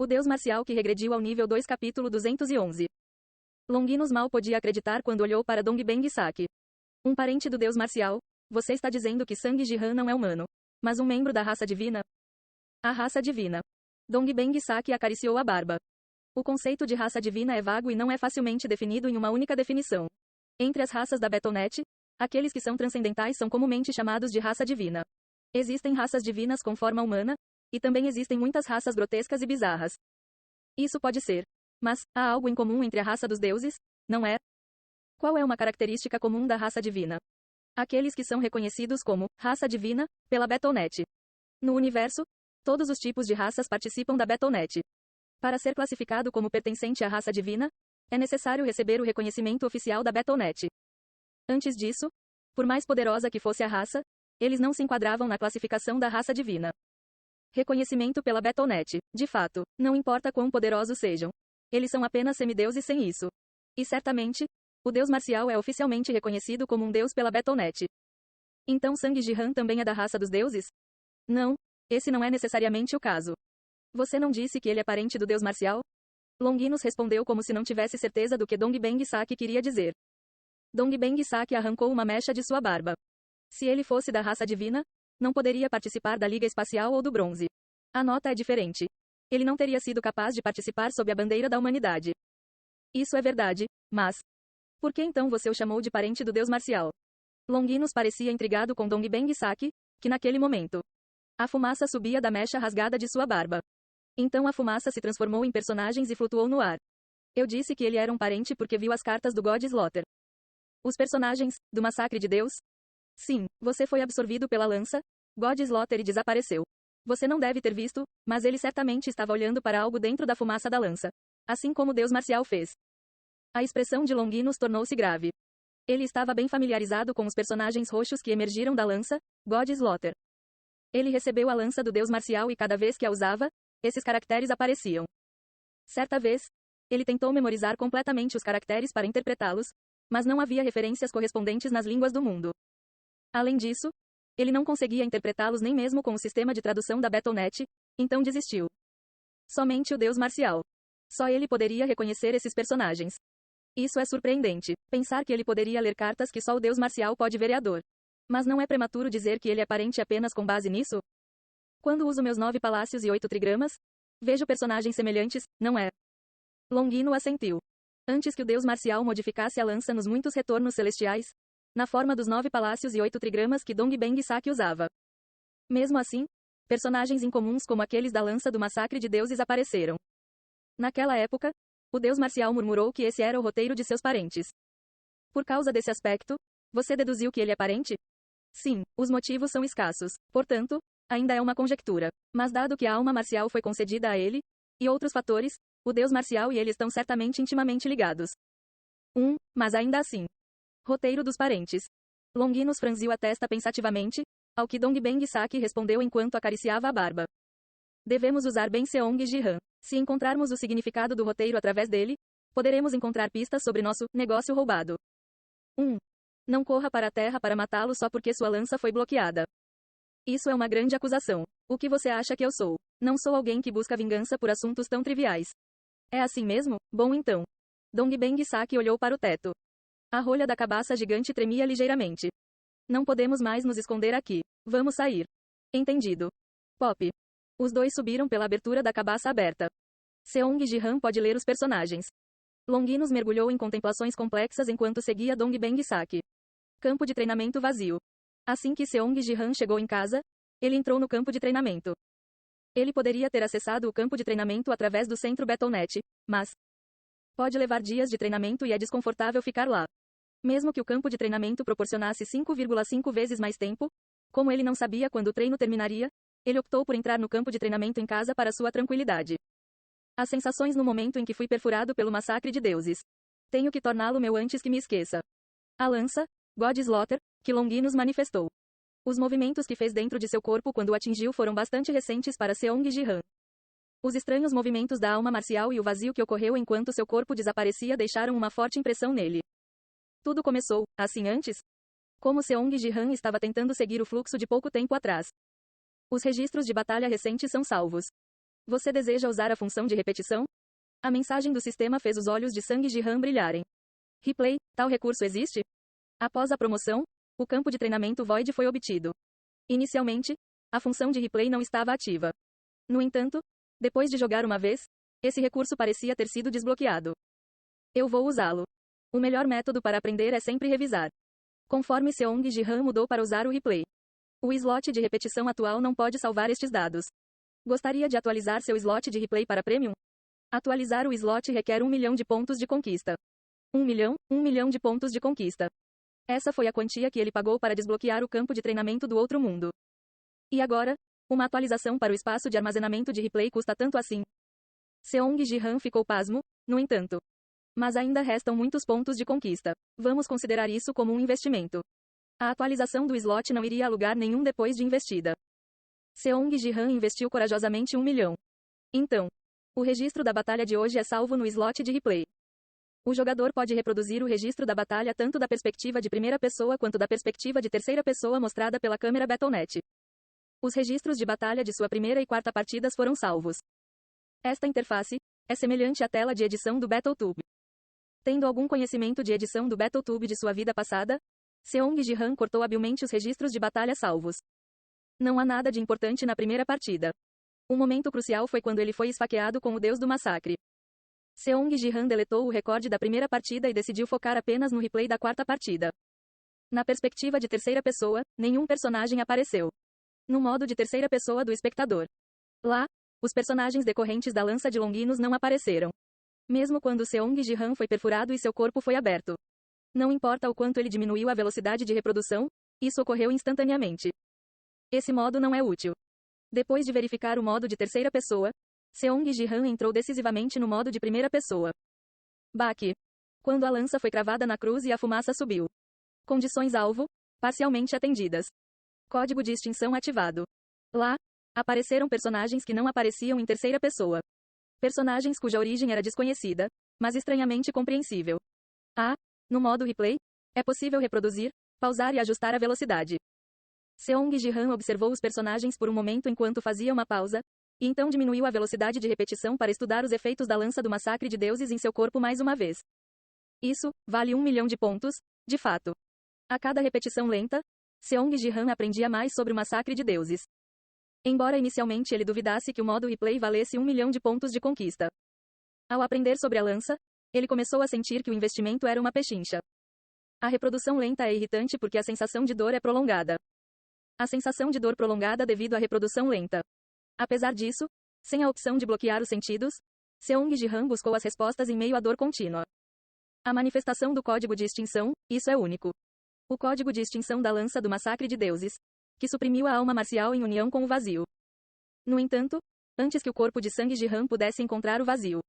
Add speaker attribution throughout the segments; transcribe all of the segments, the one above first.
Speaker 1: O deus marcial que regrediu ao nível 2 capítulo 211. Longinus mal podia acreditar quando olhou para Dongbang Saki. Um parente do deus marcial? Você está dizendo que Sang Jihan não é humano, mas um membro da raça divina? A raça divina. Dongbang Saki acariciou a barba. O conceito de raça divina é vago e não é facilmente definido em uma única definição. Entre as raças da Battle.net, aqueles que são transcendentais são comumente chamados de raça divina. Existem raças divinas com forma humana, e também existem muitas raças grotescas e bizarras. Isso pode ser. Mas, há algo em comum entre a raça dos deuses, não é? Qual é uma característica comum da raça divina? Aqueles que são reconhecidos como raça divina pela Battle.net. No universo, todos os tipos de raças participam da Battle.net. Para ser classificado como pertencente à raça divina, é necessário receber o reconhecimento oficial da Battle.net. Antes disso, por mais poderosa que fosse a raça, eles não se enquadravam na classificação da raça divina. Reconhecimento pela Battle.net. De fato, não importa quão poderosos sejam. Eles são apenas semideuses sem isso. E certamente, o deus marcial é oficialmente reconhecido como um deus pela Battle.net. Então Sang Jihan também é da raça dos deuses? Não, esse não é necessariamente o caso. Você não disse que ele é parente do deus marcial? Longinus respondeu como se não tivesse certeza do que Dongbang Saki queria dizer. Dongbang Saki arrancou uma mecha de sua barba. Se ele fosse da raça divina, não poderia participar da Liga Espacial ou do Bronze. A nota é diferente. Ele não teria sido capaz de participar sob a bandeira da humanidade. Isso é verdade, mas... por que então você o chamou de parente do deus marcial? Longinus parecia intrigado com Dongbang Saki, que naquele momento... a fumaça subia da mecha rasgada de sua barba. Então a fumaça se transformou em personagens e flutuou no ar. Eu disse que ele era um parente porque viu as cartas do God Slaughter. Os personagens, do Massacre de Deus? Sim, você foi absorvido pela lança, God Slaughter e desapareceu. Você não deve ter visto, mas ele certamente estava olhando para algo dentro da fumaça da lança. Assim como o deus marcial fez. A expressão de Longinus tornou-se grave. Ele estava bem familiarizado com os personagens roxos que emergiram da lança, God Slaughter. Ele recebeu a lança do deus marcial e cada vez que a usava, esses caracteres apareciam. Certa vez, ele tentou memorizar completamente os caracteres para interpretá-los, mas não havia referências correspondentes nas línguas do mundo. Além disso, ele não conseguia interpretá-los nem mesmo com o sistema de tradução da Battle.net, então desistiu. Somente o deus marcial. Só ele poderia reconhecer esses personagens. Isso é surpreendente, pensar que ele poderia ler cartas que só o deus marcial pode vereador. Mas não é prematuro dizer que ele é parente apenas com base nisso? Quando uso meus 9 palácios e 8 trigramas, vejo personagens semelhantes, não é? Longino assentiu. Antes que o deus marcial modificasse a lança nos muitos retornos celestiais, na forma dos 9 palácios e 8 trigramas que Dongbang Saki usava. Mesmo assim, personagens incomuns como aqueles da lança do Massacre de Deuses apareceram. Naquela época, o deus marcial murmurou que esse era o roteiro de seus parentes. Por causa desse aspecto, você deduziu que ele é parente? Sim, os motivos são escassos, portanto, ainda é uma conjectura. Mas dado que a alma marcial foi concedida a ele, e outros fatores, o deus marcial e ele estão certamente intimamente ligados. Mas ainda assim. Roteiro dos parentes. Longinus franziu a testa pensativamente, ao que Dongbang Saki respondeu enquanto acariciava a barba. Devemos usar bem Seong Jihan. Se encontrarmos o significado do roteiro através dele, poderemos encontrar pistas sobre nosso negócio roubado. Não corra para a terra para matá-lo só porque sua lança foi bloqueada. Isso é uma grande acusação. O que você acha que eu sou? Não sou alguém que busca vingança por assuntos tão triviais. É assim mesmo? Bom então. Dongbang Saki olhou para o teto. A rolha da cabaça gigante tremia ligeiramente. Não podemos mais nos esconder aqui. Vamos sair. Entendido. Pop. Os dois subiram pela abertura da cabaça aberta. Seong Jihan pode ler os personagens. Longinus mergulhou em contemplações complexas enquanto seguia Dongbang Saki. Campo de treinamento vazio. Assim que Seong Jihan chegou em casa, ele entrou no campo de treinamento. Ele poderia ter acessado o campo de treinamento através do centro Battle.net, mas pode levar dias de treinamento e é desconfortável ficar lá. Mesmo que o campo de treinamento proporcionasse 5,5 vezes mais tempo, como ele não sabia quando o treino terminaria, ele optou por entrar no campo de treinamento em casa para sua tranquilidade. As sensações no momento em que fui perfurado pelo Massacre de Deuses. Tenho que torná-lo meu antes que me esqueça. A lança, God Slaughter, que Longinus manifestou. Os movimentos que fez dentro de seu corpo quando o atingiu foram bastante recentes para Seong Jihan. Os estranhos movimentos da alma marcial e o vazio que ocorreu enquanto seu corpo desaparecia deixaram uma forte impressão nele. Tudo começou, assim antes? Como Seong Jihan estava tentando seguir o fluxo de pouco tempo atrás. Os registros de batalha recentes são salvos. Você deseja usar a função de repetição? A mensagem do sistema fez os olhos de Sang Jihan brilharem. Replay, tal recurso existe? Após a promoção, o campo de treinamento Void foi obtido. Inicialmente, a função de replay não estava ativa. No entanto, depois de jogar uma vez, esse recurso parecia ter sido desbloqueado. Eu vou usá-lo. O melhor método para aprender é sempre revisar. Conforme Seong Jihan mudou para usar o replay. O slot de repetição atual não pode salvar estes dados. Gostaria de atualizar seu slot de replay para Premium? Atualizar o slot requer 1 milhão de pontos de conquista. 1 milhão de pontos de conquista. Essa foi a quantia que ele pagou para desbloquear o campo de treinamento do outro mundo. E agora, uma atualização para o espaço de armazenamento de replay custa tanto assim? Seong Jihan ficou pasmo, no entanto. Mas ainda restam muitos pontos de conquista. Vamos considerar isso como um investimento. A atualização do slot não iria a lugar nenhum depois de investida. Seong Jihan investiu corajosamente 1 milhão. Então, o registro da batalha de hoje é salvo no slot de replay. O jogador pode reproduzir o registro da batalha tanto da perspectiva de primeira pessoa quanto da perspectiva de terceira pessoa mostrada pela câmera Battle.net. Os registros de batalha de sua primeira e quarta partidas foram salvos. Esta interface é semelhante à tela de edição do BattleTube. Tendo algum conhecimento de edição do BattleTube de sua vida passada, Seong Jihan cortou habilmente os registros de batalha salvos. Não há nada de importante na primeira partida. O momento crucial foi quando ele foi esfaqueado com o Deus do Massacre. Seong Jihan deletou o recorde da primeira partida e decidiu focar apenas no replay da quarta partida. Na perspectiva de terceira pessoa, nenhum personagem apareceu. No modo de terceira pessoa do espectador. Lá, os personagens decorrentes da lança de Longinus não apareceram. Mesmo quando Seong Jihan foi perfurado e seu corpo foi aberto. Não importa o quanto ele diminuiu a velocidade de reprodução, isso ocorreu instantaneamente. Esse modo não é útil. Depois de verificar o modo de terceira pessoa, Seong Jihan entrou decisivamente no modo de primeira pessoa. Baque. Quando a lança foi cravada na cruz e a fumaça subiu. Condições alvo, parcialmente atendidas. Código de extinção ativado. Lá, apareceram personagens que não apareciam em terceira pessoa. Personagens cuja origem era desconhecida, mas estranhamente compreensível. No modo replay, é possível reproduzir, pausar e ajustar a velocidade. Seong Jihan observou os personagens por um momento enquanto fazia uma pausa, e então diminuiu a velocidade de repetição para estudar os efeitos da lança do massacre de deuses em seu corpo mais uma vez. Isso vale 1 milhão de pontos, de fato. A cada repetição lenta, Seong Jihan aprendia mais sobre o massacre de deuses. Embora inicialmente ele duvidasse que o modo replay valesse 1 milhão de pontos de conquista. Ao aprender sobre a lança, ele começou a sentir que o investimento era uma pechincha. A reprodução lenta é irritante porque a sensação de dor é prolongada. A sensação de dor prolongada devido à reprodução lenta. Apesar disso, sem a opção de bloquear os sentidos, Seong Jihan buscou as respostas em meio à dor contínua. A manifestação do código de extinção, isso é único. O código de extinção da lança do massacre de deuses, que suprimiu a alma marcial em união com o vazio. No entanto, antes que o corpo de Sang Jihan pudesse encontrar o vazio,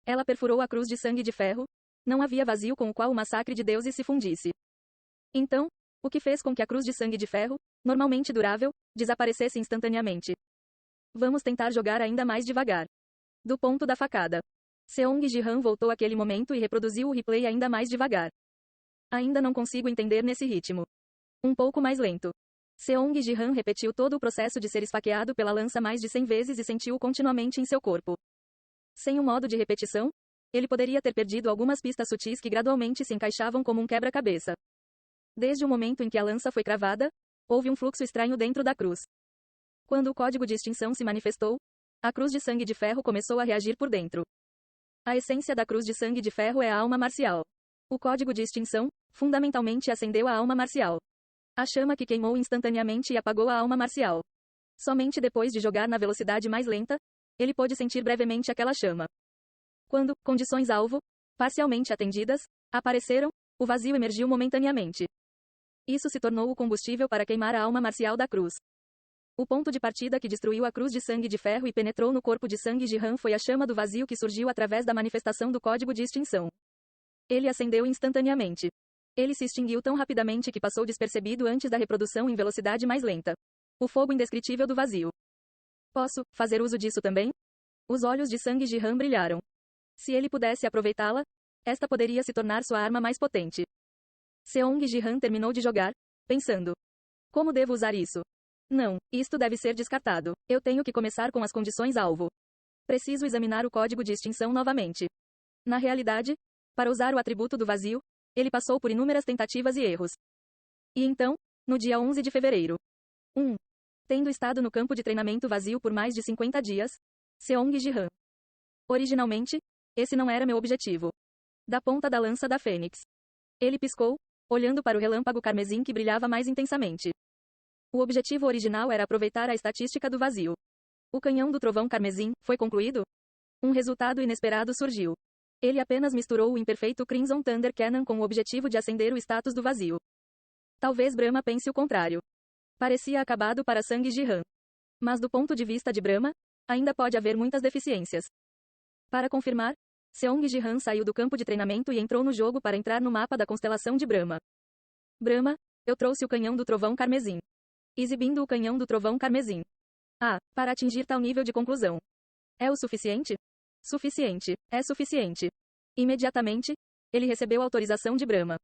Speaker 1: ela perfurou a cruz de sangue de ferro. Não havia vazio com o qual o massacre de deuses se fundisse. Então, o que fez com que a cruz de sangue de ferro, normalmente durável, desaparecesse instantaneamente. Vamos tentar jogar ainda mais devagar. Do ponto da facada. Seong Jihan voltou àquele momento e reproduziu o replay ainda mais devagar. Ainda não consigo entender nesse ritmo. Um pouco mais lento. Seong Jihan repetiu todo o processo de ser esfaqueado pela lança mais de 100 vezes e sentiu-o continuamente em seu corpo. Sem o modo de repetição, ele poderia ter perdido algumas pistas sutis que gradualmente se encaixavam como um quebra-cabeça. Desde o momento em que a lança foi cravada, houve um fluxo estranho dentro da cruz. Quando o código de extinção se manifestou, a cruz de sangue de ferro começou a reagir por dentro. A essência da cruz de sangue de ferro é a alma marcial. O código de extinção, fundamentalmente acendeu a alma marcial. A chama que queimou instantaneamente e apagou a alma marcial. Somente depois de jogar na velocidade mais lenta, ele pôde sentir brevemente aquela chama. Quando condições-alvo, parcialmente atendidas, apareceram, o vazio emergiu momentaneamente. Isso se tornou o combustível para queimar a alma marcial da cruz. O ponto de partida que destruiu a cruz de sangue de ferro e penetrou no corpo de Sang Jihan foi a chama do vazio que surgiu através da manifestação do código de extinção. Ele acendeu instantaneamente. Ele se extinguiu tão rapidamente que passou despercebido antes da reprodução em velocidade mais lenta. O fogo indescritível do vazio. Posso fazer uso disso também? Os olhos de Sang Jihan brilharam. Se ele pudesse aproveitá-la, esta poderia se tornar sua arma mais potente. Seong Jihan terminou de jogar, pensando: como devo usar isso? Não, isto deve ser descartado. Eu tenho que começar com as condições-alvo. Preciso examinar o código de extinção novamente. Na realidade, para usar o atributo do vazio, ele passou por inúmeras tentativas e erros. E então, no dia 11 de fevereiro. 1. Tendo estado no campo de treinamento vazio por mais de 50 dias, Seong Ji-han. Originalmente, esse não era meu objetivo. Da ponta da lança da Fênix. Ele piscou, olhando para o relâmpago carmesim que brilhava mais intensamente. O objetivo original era aproveitar a estatística do vazio. O canhão do trovão carmesim foi concluído? Um resultado inesperado surgiu. Ele apenas misturou o imperfeito Crimson Thunder Cannon com o objetivo de acender o status do vazio. Talvez Brahma pense o contrário. Parecia acabado para Sang Ji-han. Mas do ponto de vista de Brahma, ainda pode haver muitas deficiências. Para confirmar, Seong Ji-han saiu do campo de treinamento e entrou no jogo para entrar no mapa da constelação de Brahma. Brahma, eu trouxe o canhão do trovão carmesim. Exibindo o canhão do trovão carmesim. Para atingir tal nível de conclusão. É o suficiente? Suficiente, é suficiente. Imediatamente, ele recebeu autorização de Brahma.